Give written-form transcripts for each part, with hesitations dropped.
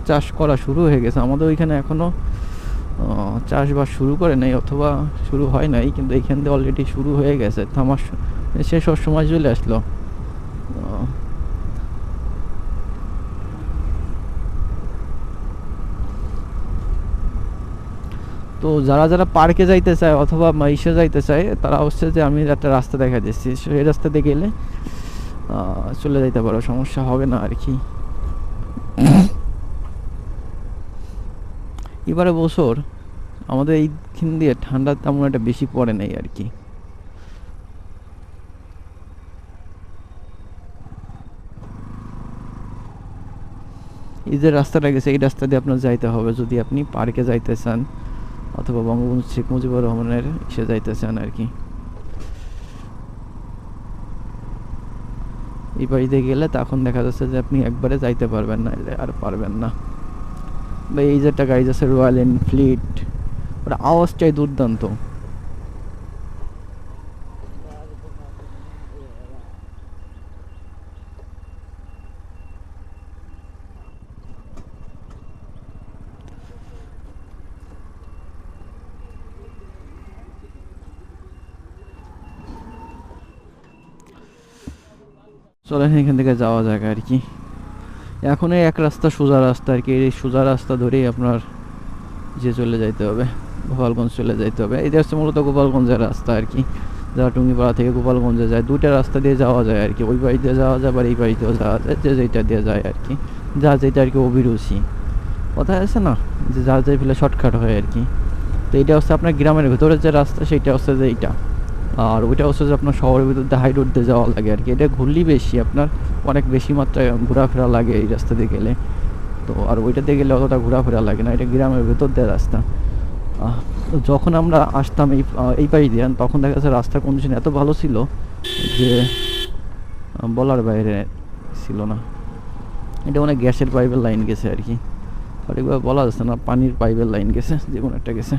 চাষ করা শুরু হয়ে গেছে আমাদের ওইখানে, এখনো চাষবাস শুরু করে নাই অথবা শুরু হয় নাই, কিন্তু এইখান দিয়ে অলরেডি শুরু হয়ে গেছে। তো আমার শেষ হওয়ার সময় চলে আসলো। আহ, তো যারা যারা পার্কে যাইতে চায় অথবা মাইশে যাইতে চায়, তারা হচ্ছে যে আমি একটা রাস্তা দেখা দিচ্ছি, সেই রাস্তা দিয়ে গেলে চলে যাইতে পারো, সমস্যা হবে না আর কি। এবারে বছর আমাদের এইখান দিয়ে ঠান্ডা তেমন একটা বেশি পড়ে নাই আর কি। এই যে রাস্তাটা গেছে, এই রাস্তা দিয়ে আপনার যাইতে হবে যদি আপনি পার্কে যাইতে চান অথবা বঙ্গবন্ধু শেখ মুজিবুর রহমানের ইসে যাইতে চান আর কি। এই বাড়িতে গেলে তখন দেখা যাচ্ছে যে আপনি একবারে যাইতে পারবেন না, আর পারবেন না। বা এই যে একটা গাড়ি আছে রয়্যাল এনফিল্ড, ওটা আওয়াজটাই দুর্দান্ত। চলেন এখান থেকে যাওয়া যাক আর কি। এখন এই এক রাস্তা সোজা রাস্তা আর কি, এই সোজা রাস্তা ধরেই আপনার যে চলে যাইতে হবে, গোপালগঞ্জ চলে যাইতে হবে। এটা হচ্ছে মূলত গোপালগঞ্জের রাস্তা আর কি, যারা টুঙ্গিপাড়া থেকে গোপালগঞ্জে যায় দুইটা রাস্তা দিয়ে যাওয়া যায় আর কি। ওই বাড়ি দিয়ে যাওয়া যায়, আবার এই বাড়িতেও যাওয়া যায়, যে যেটা দিয়ে যায় আর কি, যা যেটা আর কি অভিরুচি। কথা আছে না যে যা যাই ফেলে শর্টকাট হয় আর কি। তো এটা হচ্ছে আপনার গ্রামের ভেতরে যে রাস্তা, সেইটা হচ্ছে যে এইটা। আর ওইটা হচ্ছে যে আপনার শহরের ভিতর দিয়ে হাই রোড দিয়ে যাওয়া লাগে আর কি। এটা ঘুরলেই বেশি আপনার অনেক বেশি মাত্রায় ঘোরাফেরা লাগে এই রাস্তা দিয়ে গেলে। তো আর ওইটাতে গেলে অতটা ঘোরাফেরা লাগে না, এটা গ্রামের ভেতর দিয়ে রাস্তা। তো যখন আমরা আসতাম এই পাশ দিয়ে, তখন দেখা যাচ্ছে রাস্তার কন্ডিশন এত ভালো ছিল যে বলার বাইরে ছিল না। এটা অনেক গ্যাসের পাইপের লাইন গেছে আর কি, সঠিকভাবে বলা যাচ্ছে না, পানির পাইপের লাইন গেছে, যে কোনো একটা গেছে।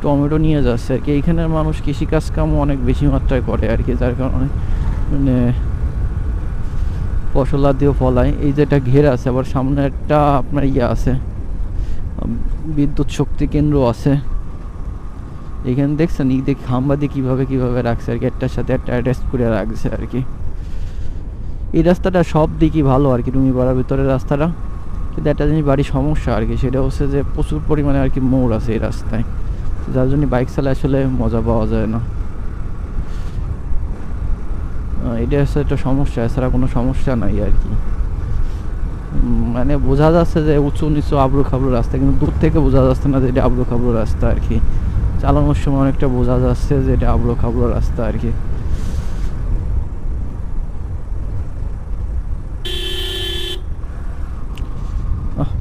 টমেটো নিয়ে যাচ্ছে আর কি। এইখানের মানুষ কৃষিকাজ কামও অনেক বেশি মাত্রায় করে আর কি, যার কারণে মানে ফসলাদিও ফলায়। এই যে একটা ঘের আছে, আবার সামনে একটা আপনার ইয়ে আছে, বিদ্যুৎ শক্তি কেন্দ্র আছে। এখানে দেখছেন এই যে খাম্বা দিয়ে কীভাবে কীভাবে রাখছে আর কি, একটার সাথে একটা অ্যাটাচ করে রাখছে আর কি। এই রাস্তাটা সব দিকই ভালো আর কি, তুমি পাড়ার ভিতরের রাস্তাটা। কিন্তু একটা জিনিস বাড়ির সমস্যা আর কি, সেটা হচ্ছে যে প্রচুর পরিমাণে আর কি মোড় আছে এই রাস্তায়, যার জন্য বাইক চালায় আসলে মজা পাওয়া যায় না। এটা হচ্ছে একটা সমস্যা, এছাড়া কোনো সমস্যা নাই আর কি। মানে বোঝা যাচ্ছে যে উঁচু নিচু আবরু খাবরু রাস্তা, কিন্তু দূর থেকে বোঝা যাচ্ছে না যে এটা আবরু খাবরু রাস্তা আর কি। চালানোর সময় অনেকটা বোঝা যাচ্ছে যে এটা আবরু খাবরু রাস্তা আর কি।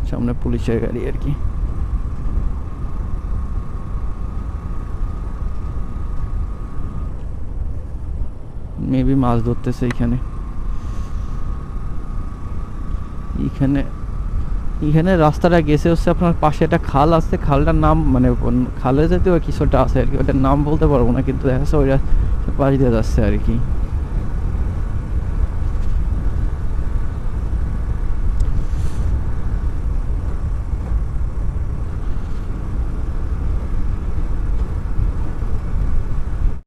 সামনে পুলিশের গাড়ি আর কি। মেবি মাছ ধরতেছে এইখানে। এইখানে এখানে রাস্তাটা গেছে হচ্ছে আপনার পাশে একটা খাল আছে, খালটার নাম মানে খালের জাতীয় কিছুটা আছে আর কি, ওটার নাম বলতে পারবো না, কিন্তু দেখা যাচ্ছে ওইটা পাশ দিয়ে যাচ্ছে আর কি।